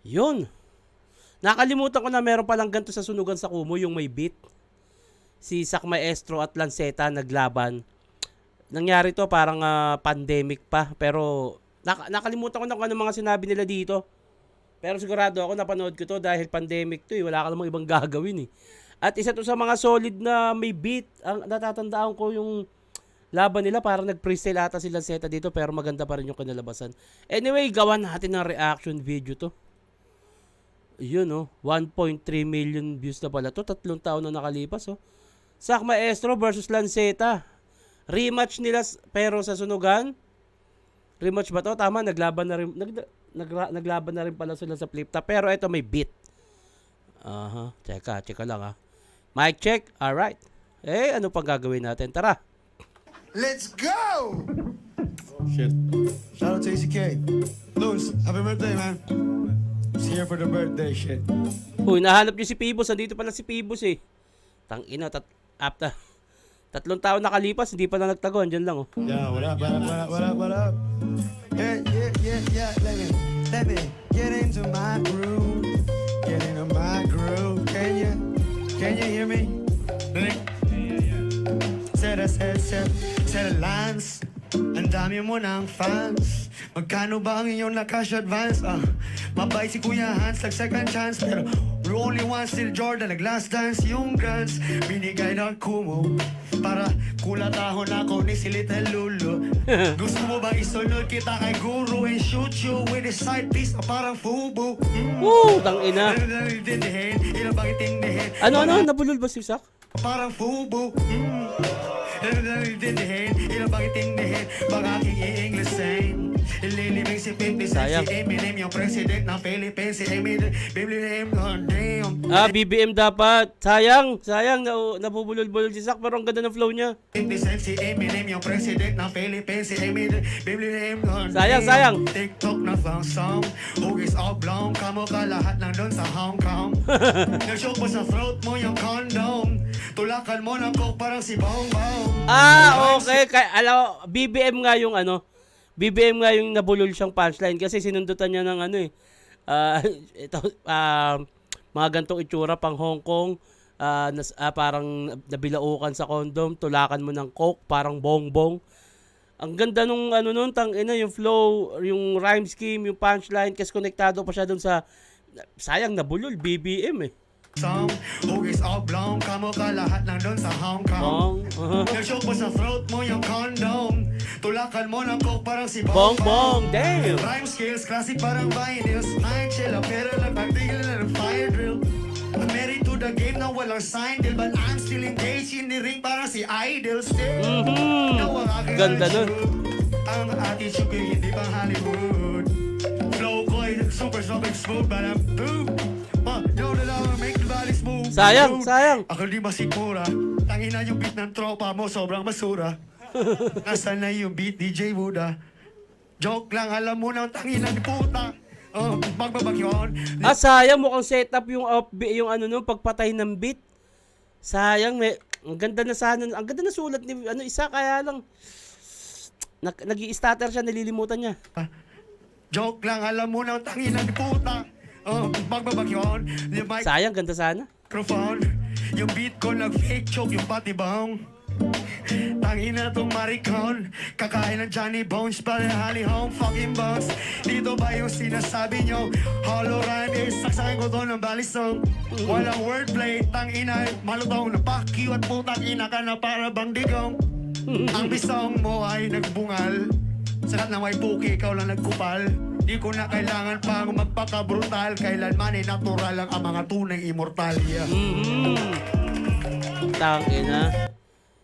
Yun. Nakalimutan ko na meron palang ganito sa Sunugan sa Kumu, yung may beat. Si Sak Maestro at Lanceta naglaban. Nangyari to parang pandemic pa. Pero nakalimutan ko na kung ano mga sinabi nila dito. Pero sigurado ako napanood ko to dahil pandemic to eh. Wala ka namang ibang gagawin eh. At isa to sa mga solid na may beat. Ang natatandaan ko yung laban nila, parang nag-freestyle ata si Lanceta dito pero maganda pa rin yung kinalabasan. Anyway, gawan natin ng reaction video to. Yun oh, 1.3 million views na pala to. 3 taon na nakalipas oh. Sak Maestro versus Lanceta. Rematch nila pero sa Sunugan. Rematch ba to? Tama, naglaban na rin. Naglaban na rin pala sila sa flip top. Pero ito may beat. Aha, cheka lang ha. Mic check, alright. Eh, ano pang gagawin natin? Tara. Let's go! Shit. Shout out to ACK. Luz, happy birthday, man. Just here for the birthday shit. Uy, nahanap niyo si Pibos. Nandito pala si Pibos eh. Tangina, after 3 taon nakalipas, hindi pa na nagtago. Andyan lang oh. Yeah, what up, what up? Yeah. Let me get into my groove. Get into my groove. Can you hear me? Set a lines. Ang dami mo ng fans. Magkano ba ang iyong nakash advance? Mabay si Kuya Hans, like second chance. Pero we only want still Jordan, like last dance. Yung grants, binigay ng Kumu. Para kulatahon ako ni si Little Lulu. Gusto mo bang isunod kita kay Guru and shoot you with a side piece na parang fubu? Woo, tangina. Ilang bang itindihin? Ano, nabulol ba si Sak? Parang fubu. Ilang bang itindihin? Bang aking i-Englishin. Ililiming si 50 Cent, si Eminem, yung president ng Philippines, si Eminem, BBM, damn. BBM dapat. Sayang, nabubulol-bulol si Sak, pero ang ganda ng flow niya. 50 Cent, si Eminem, yung president ng Philippines, si Eminem, BBM, sayang. TikTok na fang song, hugis oblong, kamo ka lahat lang doon sa Hong Kong. Nag-show pa sa throat mo yung condom, tulakan mo ng coke parang si Bongbong. Okay. Alam, BBM nga yung ano, BBM nga yung nabulol siyang punchline kasi sinundutan niya ng ano eh. Mga gantong itsura pang Hong Kong, parang nabilaukan sa condom, tulakan mo ng coke, parang bongbong. Ang ganda nung ano nun, tangina, yung flow, yung rhyme scheme, yung punchline, kasi konektado pa siya dun sa, sayang nabulol, BBM eh. Song, hugis oblong, kamo ka lahat lang doon sa Hong Kong. Nag-show pa sa throat mo yung condom, tulakan mo ng coke parang si Bongbong. Damn. Rhyme skills, classic parang vinyls. Mind chill, pero nagpagtigil na ng fire drill. I'm married to the game na walang sign deal, but I'm still engaged in the ring parang si Idol still. Ganda nun. Ang attitude ko hindi pang Hollywood. Flow ko ay super smooth, but I'm boom. Sayang. Ako di masikmura. Tangina yung beat ng tropa mo, sobrang basura. Nasaan na yung beat, DJ Buddha? Joke lang, alam mo na ang tangina ni puta. Magbabagyon. Sayang, mukhang setup yung ano nung pagpatay ng beat. Sayang, ang ganda na sana, ang ganda na sulat ni isa, kaya lang nag-i-stutter siya, nalilimutan niya. Joke lang, alam mo na ang tangina ni puta. Magbabagyon. Sayang, ganda sana. Microphone, yung beat ko nag-fake choke yung patibang. Tangina tong maricon, kakain ng Johnny Bones, pala hali home fucking boss. Dito ba yung sinasabi nyo? Hollow rhyme is saksakin ko to ng balisong. Walang wordplay, tangina, malutong na pakyo at putang ina ka na para bang digong. Ang bisong mo ay nagbungal, sakat na may puki, ikaw lang nagkupal. Di ko na kailangan pang magpaka-brutal, kailanman ay natural lang ang mga tunay immortal. Yeah. Tangina.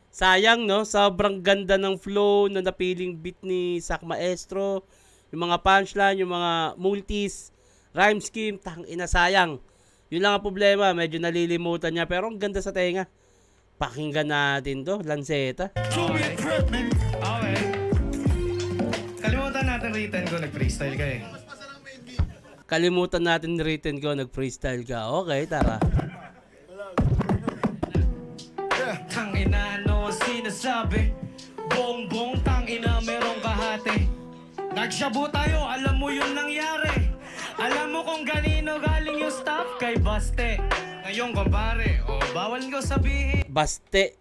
Sayang no, sobrang ganda ng flow na napiling beat ni Sak Maestro. Yung mga punchline, yung mga multis, rhyme scheme, tangina, sayang. Yun lang ang problema, medyo nalilimutan niya, pero ang ganda sa tenga. Pakinggan natin to, Lanceta. Okay. Kalimutan natin written ko, nag-freestyle ka eh. Kalimutan natin written ko, nag-freestyle ka. Okay, tara. Tangina, ano ang sinasabi? Bongbong, tangina, merong kahati. Nagshabu tayo, alam mo yun nangyari. Alam mo kung gano'n Kanino galing yung stuff? Kay Baste. Ngayon, kumpare, bawal ko sabihin. Baste.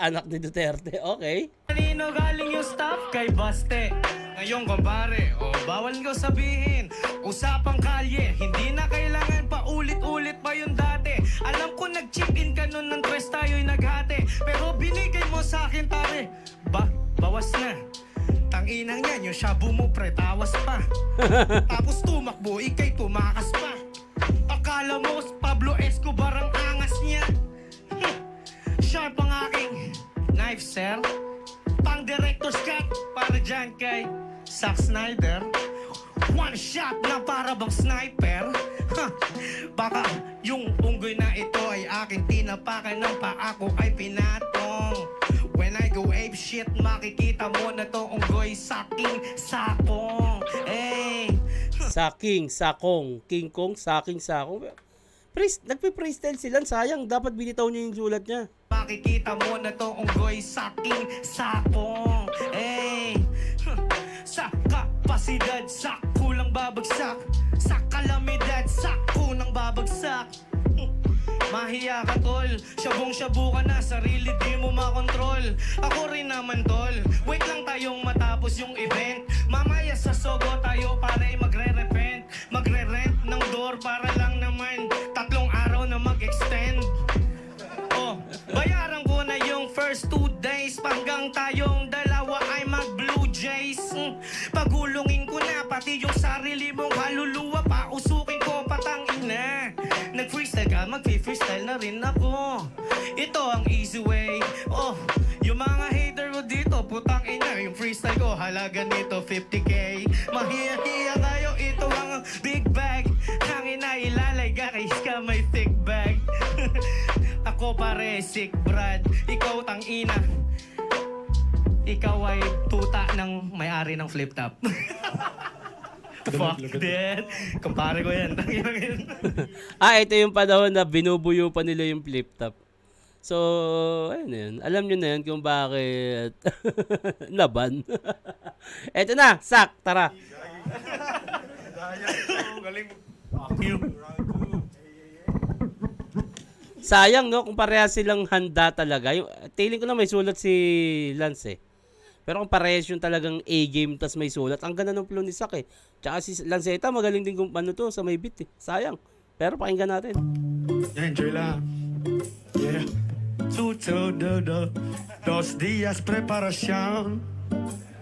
Anak ni Duterte. Okay. Kanino galing yung stuff? Kay Baste. Ngayon, kumpare, bawal ko sabihin. Usapang kalye, hindi na kailangan pa ulit-ulit pa yung dati. Alam ko nag-chip in ka nun ng tres tayo'y naghati. Pero binigay mo sa akin, pare. Bawas na. Tanginang yan, yung shabu mo, pre, tawas pa. Tapos tumakbo, ikay tumakas pa. Akala mo, Pablo Escobar ang angas niya. Sharp ang aking knife, sir. Pang director's cut, para dyan kay Zack Snyder. One shot na para bang sniper. Baka yung unggoy na ito ay aking tinapakan ng paa ko ay pinatong. When I go ape shit, makikita mo na to unggoy saking sakong. Hey. Saking, sakong, King Kong, saking, sakong. Nagpe-freestyle sila, sayang. Dapat binitaw niya yung sulat niya. Makikita mo na to unggoy saking sakong. Hey. Sa kapasidad, sa kulang babagsak. Sa kalamidad, sa kunang babagsak. Mahiya ka, tol. Syabong-syabo ka na, sarili di mo makontrol. Ako rin naman, tol. Wait lang tayong matapos yung event. Mamaya sa Sogo tayo pare magre-repent. Magre-rent ng door para lang naman 3 araw na mag-extend. Bayaran ko na yung first 2 days hanggang tayong dalawa ay mag-Blue Jays. Pagulungin ko na pati yung sarili mong kaluluwa, pausukin ko patangina. Nag-freestyle ka, mag-freestyle na rin ako. Ito ang easy way. Yung mga hater ko dito, putang ina, yung freestyle ko halaga nito 50k. Mahiya-hiya kayo, ito ang big bag. Hangina ilalay guys ka may thick bag. Ako pare, sick brad. Ikaw tangina. Ikaw ay tuta ng may-ari ng flip top. Fuck that. Kumpare ko yan. Ito yung panahon na binubuyo pa nila yung flip top. So, ayun na yun. Alam nyo na yun kung bakit laban. Eto na, Sak, tara. Sayang, no? Kung parehas silang handa talaga. Yung, feeling ko na may sulat si Lance, eh. Pero kung parehas yung talagang A-game tas may sulat, ang ganda ng flow ni Sak, eh. Tsaka si Lanceta, magaling din kung ano to, sa may beat, eh. Sayang. Pero pakinggan natin. Enjoy lang. Yeah. Dos días preparación.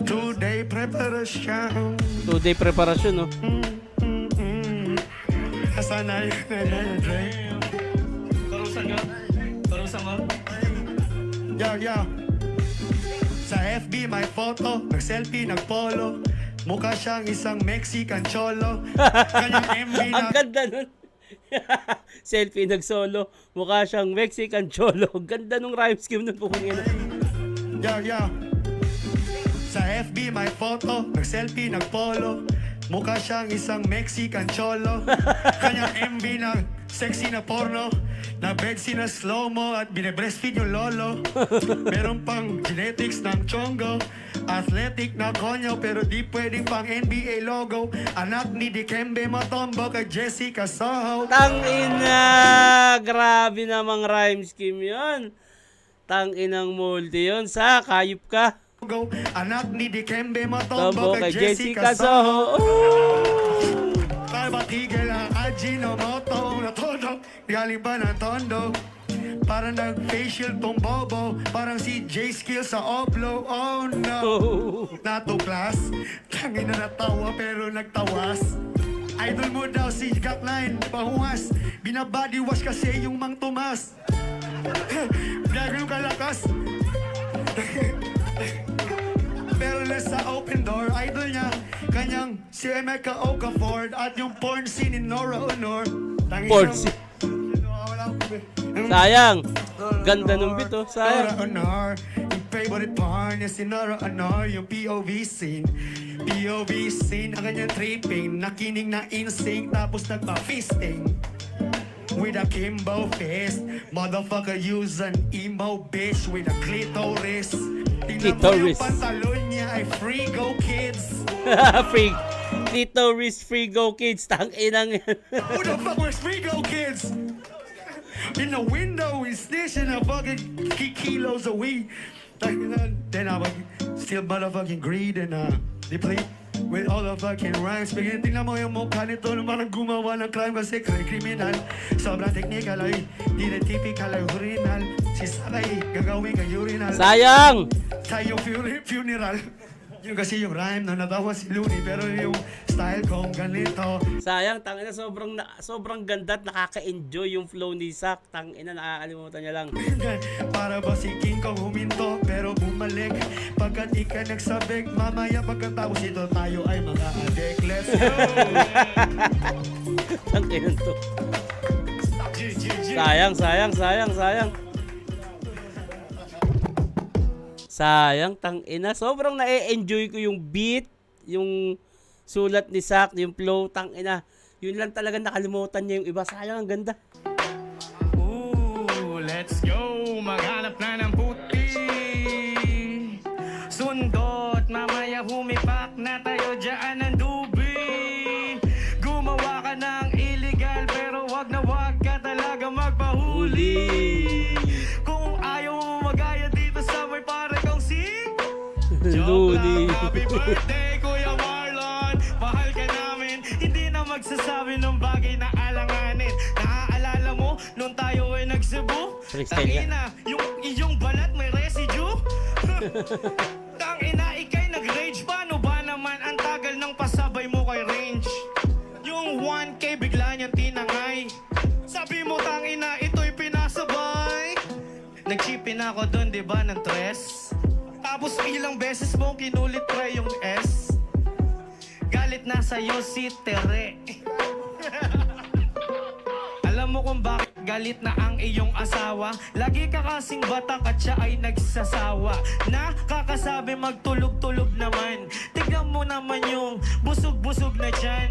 2-day preparation. 2-day preparasyon, no? Sanay na dream. Parusan mo? Yo. Sa FB may photo, nag-selfie, nag-polo. Mukha siyang isang Mexican cholo. Kanyang MV na... Ang ganda nun. Selfie nag-solo. Mukha siyang Mexican cholo. Ganda nung rhyme scheme nun. Yo. Sa FB may photo, nag-selfie, nag-polo. Mukha siyang isang Mexican cholo. Kanyang MV na sexy na porno. Na-bedsi na slow-mo at binebreastfeed yung lolo. Meron pang genetics ng chongo. Athletic na konyo pero di pwedeng pang NBA logo. Anak ni Dikembe Matombo kay Jessica Soho. Tangina! Grabe namang rhyme scheme yun. Tanginang multi yun. Sa kayop ka. Anak ni Dikembe Matombo Tombo kay kay Jessica Jessica Soho. Soho. Batigil ang Ajinomoto na todo. Galing ba ng tondo? Parang nag-facial tong bobo. Parang si J-Skill sa Oblo. Oh no. Natuklas. Tangin na natawa pero nagtawas. Idol mo daw si Gatline. Pahuwas. Binabody wash kasi yung Mang Tomas. Gagawin kalakas. Pero nasa open door, idol niya, kanyang si Emeka Okafor at yung porn scene ni Nora Honor. Porn scene. Sayang. Ganda nung beat, oh. Sayang. Nora Honor, yung favorite porn niya si Nora Honor, yung POV scene. POV scene, ang kanyang tripping, nakinig na insync, tapos nagpa-fisting. With a Kimbo fist, motherfucker use an emo bitch with a clitoris. Tingnan mo yung pantalon niya ay free go kids. Freak. Tito Riz Free Go Kids. Tang-inang yan. Who the fuck was Frigo kids? In the window, we snitching a fucking kilos of weed. Then I would still motherfucking greed and deplete with all the fucking rhymes. Bigyan, tingnan mo yung mukha nito nung parang gumawa ng crime kasi kriminal. Sobrang technical ay, di na typical ay original. Si Sakay, gagawin kay urinal. Sayang! Tayo funeral. Yung kasi yung rhyme na natawa si Looney, pero yung style kong ganito. Sayang, tangina, sobrang ganda at nakaka-enjoy yung flow ni Sak. Tangina, nakakalimutan niya lang. Para ba si King Kong huminto pero bumalik pagkat ika nagsabik mamaya pagkatapos ito tayo ay mga adek. Let's go! Tangina to. Sayang. Sayang, tangina. Sobrang na-enjoy ko yung beat, yung sulat ni Sak, yung flow, tangina. Yun lang talaga nakalimutan niya yung iba. Sayang, ang ganda. Ooh, let's go. Maghanap na ng puti. Sundot, mamaya humipak na tayo dyan ng dubi. Gumawa ka ng illegal pero wag na wag ka talaga magpahuli. Kung ayaw mo magaya dito sa may pare kong si Joke Looney. lang, happy birthday Kuya Marlon. Mahal ka namin, hindi na magsasabi ng bagay na alanganin. Naaalala mo nung tayo ay nagsibu? Freestyle niya. Tangina, yung iyong balat may residue. Tangina, ikay nag-rage. Paano ba naman ang tagal ng pasabay mo kay Range? Yung 1K bigla niya tinangay. Sabi mo tangina, ito'y pinasabay. Nag-chipin ako doon, di ba, ng tres? Tapos ilang beses mo kinulit pa yung S. Galit na sa'yo si Tere. Alam mo kung bakit galit na ang iyong asawa? Lagi ka kasing batak at siya ay nagsasawa. Nakakasabi magtulog-tulog naman. Tignan mo naman yung busog-busog na tiyan.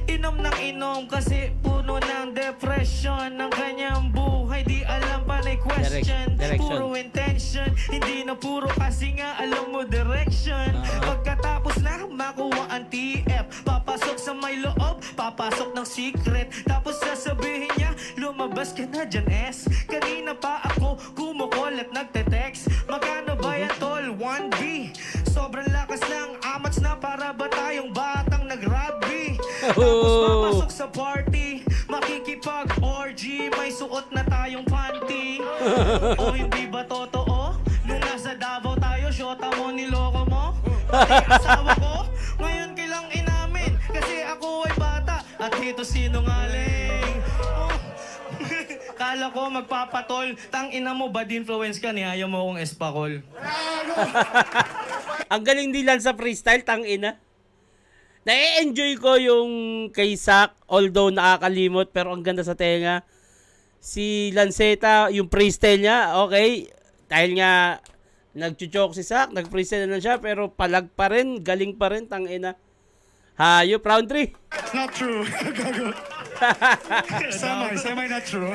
Inom ng inom kasi puno ng depression. Ang kanyang buhay di alam pa na question. Direction. Puro intention, hindi na puro kasi nga alam mo direction. Pagkatapos na makuha ang TF, papasok sa may loob, papasok ng secret. Tapos sasabihin niya, lumabas ka na dyan S. Kanina pa ako kumukol at nagte-text. Magkano ba yan tol? 1B. Sobrang lakas ng amats na para ba tayong batang nag-rugby. Tapos papasok sa party, makikipag-orgy, may suot na tayong panty. O hindi ba totoo? Nung nasa Davao tayo, syota mo, niloko mo? Pati asawa ko, ngayon kailang inamin. Kasi ako ay bata, at ito sinungaling. Oh. Kala ko magpapatol, tang ina mo, bad influence ka, niyayaw mo akong espakol. Ang galing din lang sa freestyle, tangina. Na-enjoy ko yung kay Sak, although nakakalimot, pero ang ganda sa tenga. Si Lanceta, yung freestyle niya, okay. Dahil nga, nagchuchok si Sak, nag-freestyle na siya, pero palag pa rin, galing pa rin, tangina. Hayop, round 3. It's not true. Semi not true.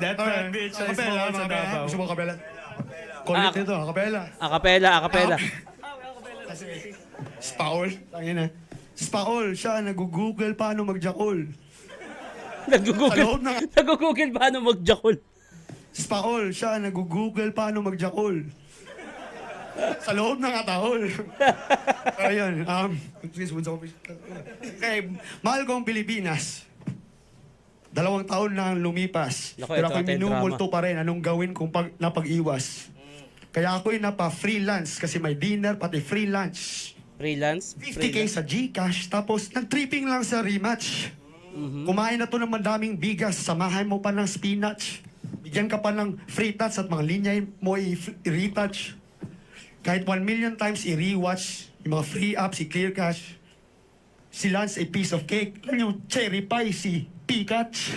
That Alright, bitch, akapela, mga bela. Gusto mo akapela? Kulit nito, akapela. Akapela. Spaol. Tangina. Spaol, siya nag-google paano mag-jackal. Nag-google paano mag-jackal. Spaol, siya nag-google paano mag-jackal. Sa loob ng atahol. Ayun, kay mahal kong Pilipinas. 2 taon na lumipas. Naku, Pero ito ako'y ating minumulto pa rin anong gawin kung napag-iwas. Kaya ako'y napa-freelance kasi may dinner pati free lunch. Freelance? 50k sa Gcash, tapos nag-tripping lang sa rematch. Kumain na to ng madaming bigas, samahan mo pa ng spinach. Bigyan ka pa ng free touch at mga linya mo i-retouch. Kahit 1 million times i-rewatch, yung mga free apps, si Clear Cash. Si Lance, a piece of cake. Yung cherry pie, si Pikachu.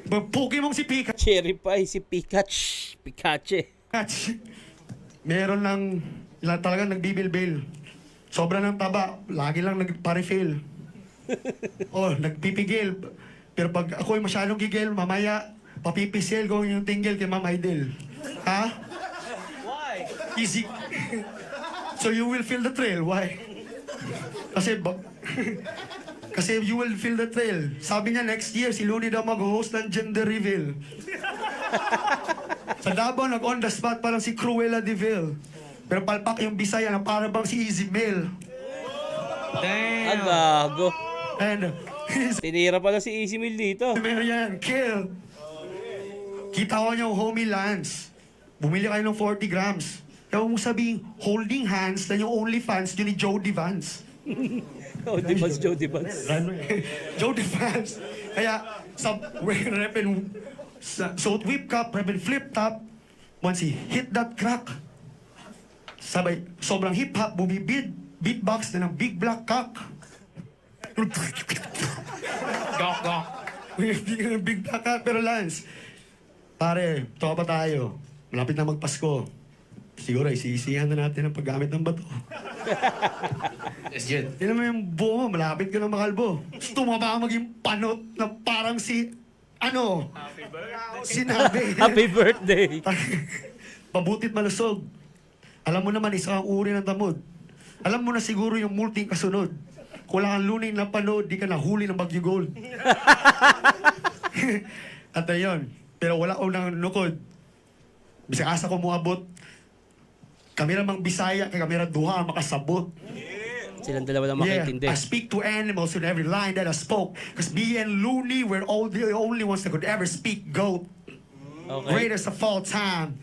Pokemon si Pikachu. Cherry pie, si Pikachu. Meron lang talagang nagbibilbil. Sobra ng taba, lagi lang nagpa-refill. Nagpipigil. Pero pag ako'y masyadong gigil, mamaya, papipisil ko yung tinggil kay Ma'am Aidel. Ha? Why? Easy. So you will feel the thrill. Why? Kasi, kasi you will feel the thrill. Sabi niya, next year, si Looney daw mag-host ng gender reveal. Sa Davao, nag-on the spot parang si Cruella de Vil. Pero palpak yung Bisaya na parang bang si Easy Mail. Ang Damn. gago. And, Tinira pala si Easy Meal dito. meron yan, kill. Kita ko niyo, homie Lance. Bumili kayo ng 40 grams. Kaya mo sabihin, holding hands na yung only fans yun ni Jody Vance. Oh, Divans, Joe Divans. Jody Vance. Kaya, sa repin, so whip cup, repin flip top, once he hit that crack, sabay, sobrang hip-hop, bumibid, beatbox na ng big black cock. Gok, gok. Big black cock, pero Lance, pare, tropa tayo. Malapit na magpasko. Siguro, isisihan na natin ang paggamit ng bato. Yes, Jud. Tignan mo yung buho mo, malapit ka na makalbo. Tapos tumaba ka maging panot na parang si, ano? Sinabi. Happy birthday. Pabutit malusog. Alam mo naman, isa kang uri ng tamod. Alam mo na siguro yung multing kasunod. Kung wala kang luning na panood, di ka nahuli ng Bagyo Gold. At ayun, pero wala unang nukod. Bisa asa ko muabot. Kamera mang Bisaya, kay kamera duha makasabot. Silang dalawa lang makaintindi. I speak to animals with every line that I spoke. Because me and Looney were all the only ones that could ever speak goat. Okay. Greatest of all time.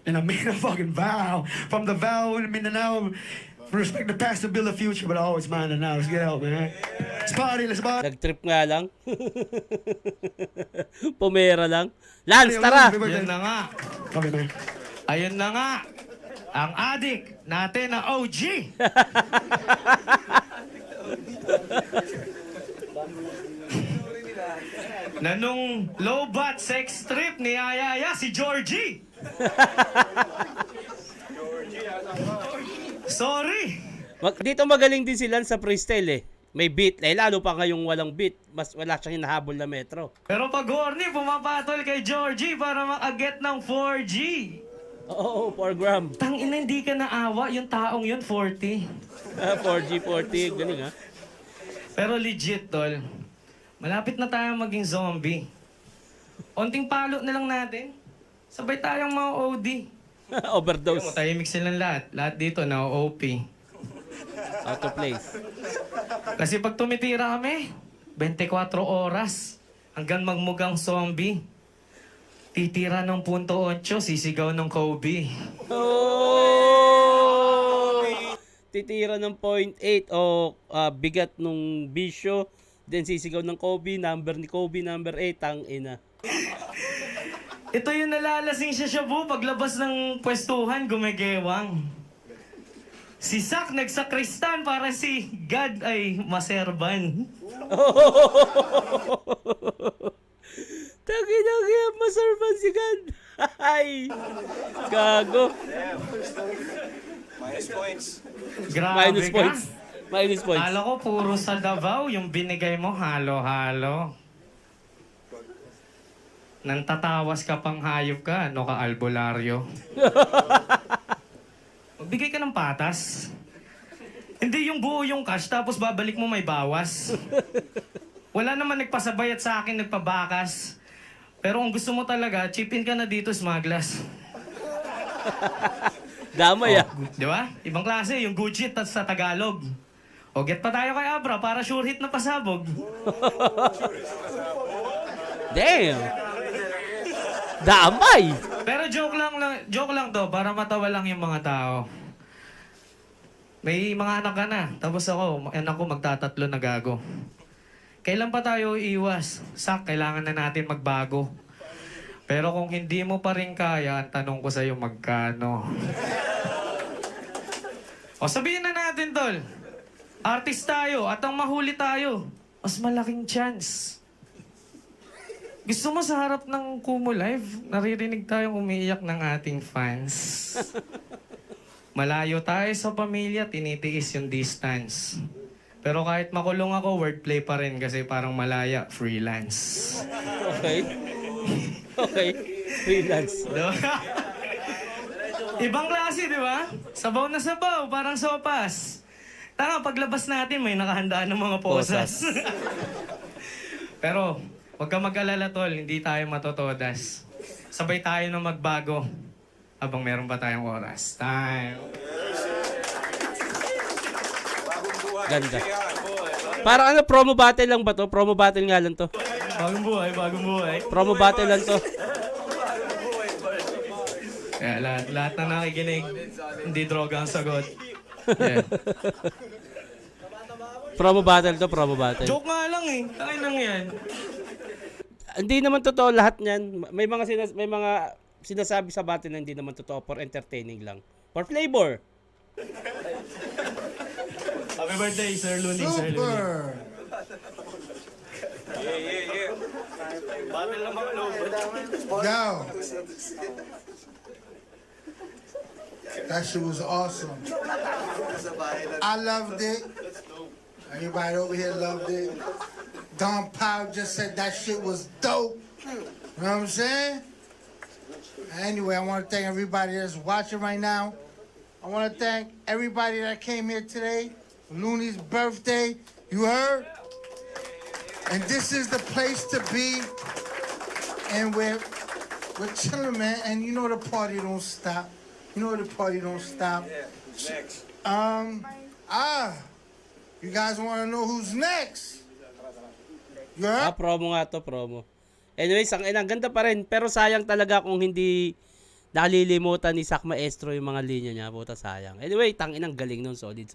And I made a fucking vow. From the vow in Mindanao, respect the past to build a future, but I always mind the now. Let's get out, man. Let's party, let's party. Nag-trip nga lang. Pumera lang. Lance, tara! Ayun na nga. Okay, man. Ayun na nga. Ang adik natin na OG. Na nung low-bat sex trip ni Ayaya si Georgie. Sorry. Dito magaling din si Lance sa freestyle eh. May beat. Eh, lalo pa ngayong walang beat. Mas wala siyang hinahabol na metro. Pero pag horny, pumapatol kay Georgie para makaget ng 4G. Oo, 4 gram. Tangina, hindi ka naawa. Yung taong yun, 40. 4G, 40. Galing ha. Pero legit, tol. Malapit na tayo maging zombie. Onting palo na lang natin. Sabay tayong mga OD. Overdose. Tahimik silang lahat. Lahat dito na OP. Out of place. Kasi pag tumitira kami, 24 oras hanggang magmugang zombie. Titira ng punto 8, sisigaw ng Kobe. Oh! Titira ng 0.8 o bigat nung bisyo. Then sisigaw ng Kobe, number ni Kobe, number 8, tang ina. Ito yung nalalasing siya Shabu paglabas ng pwestuhan, gumegewang. Si Sak nagsakristan para si God ay maserban. Tagi-tagi, maservan si God. Ay! Gago. Grabe Minus ka. points. Minus points. Kala ko puro sa Davao yung binigay mo, halo-halo. Nang tatawas ka pang hayop ka, ano ka, albularyo? Magbigay ka ng patas. Hindi yung buo yung cash, tapos babalik mo may bawas. Wala naman nagpasabayat sa akin, nagpabakas. Pero kung gusto mo talaga, chip in ka na dito, Smaglas. Damay ah. Di ba? Ibang klase, yung good shit sa Tagalog. O get pa tayo kay Abra para sure hit na pasabog. Damn! Damay! Pero joke lang to, para matawa lang yung mga tao. May mga anak ka na, tapos anak ko magtatatlo na gago. Kailan pa tayo iiwas? Sak, kailangan na natin magbago. Pero kung hindi mo pa rin kaya, ang tanong ko sa'yo magkano. O sabihin na natin, tol. Artist tayo at ang mahuli tayo. Mas malaking chance. Gusto mo sa harap ng Kumu Live, naririnig tayong umiiyak ng ating fans. Malayo tayo sa pamilya, tinitiis yung distance. Pero kahit makulong ako, wordplay pa rin kasi parang malaya, freelance. Okay. Okay. Freelance. Diba? Ibang klase, di ba? Sabaw na sabaw, parang sopas. Tanga, paglabas natin, may nakahandaan ng mga posas. Pero, huwag ka mag-alala, tol. Hindi tayo matotodas. Sabay tayo na magbago habang meron pa tayong oras. Time. Ganda. Parang ano, promo battle lang ba to? Promo battle nga lang to. Bagong buhay, bagong buhay. Promo battle lang to. Kaya lahat na nakikinig, hindi droga ang sagot. Yeah. Promo battle to, promo battle. Joke nga lang eh. Tayo lang yan. Hindi naman totoo lahat niyan. May mga sinasabi sa battle na hindi naman totoo, for entertaining lang. For flavor. Happy birthday, Sir Looney. Sir Looney. Super. Battle ng mga loob. Yo. That shit was awesome. I loved it. Everybody over here loved it. Don Powell just said that shit was dope. You know what I'm saying? Anyway, I want to thank everybody that's watching right now. I want to thank everybody that came here today. Looney's birthday. You heard? And this is the place to be. And we're chilling, man. And you know the party don't stop. You know the party don't stop. Yeah, next. You guys want to know who's next? You heard? Promo nga to, promo. Anyways, ang ganda pa rin. Pero sayang talaga kung hindi nakalilimutan ni Sak Maestro yung mga linya niya. Puta sayang. Anyway, tangin ang galing nun. Solid.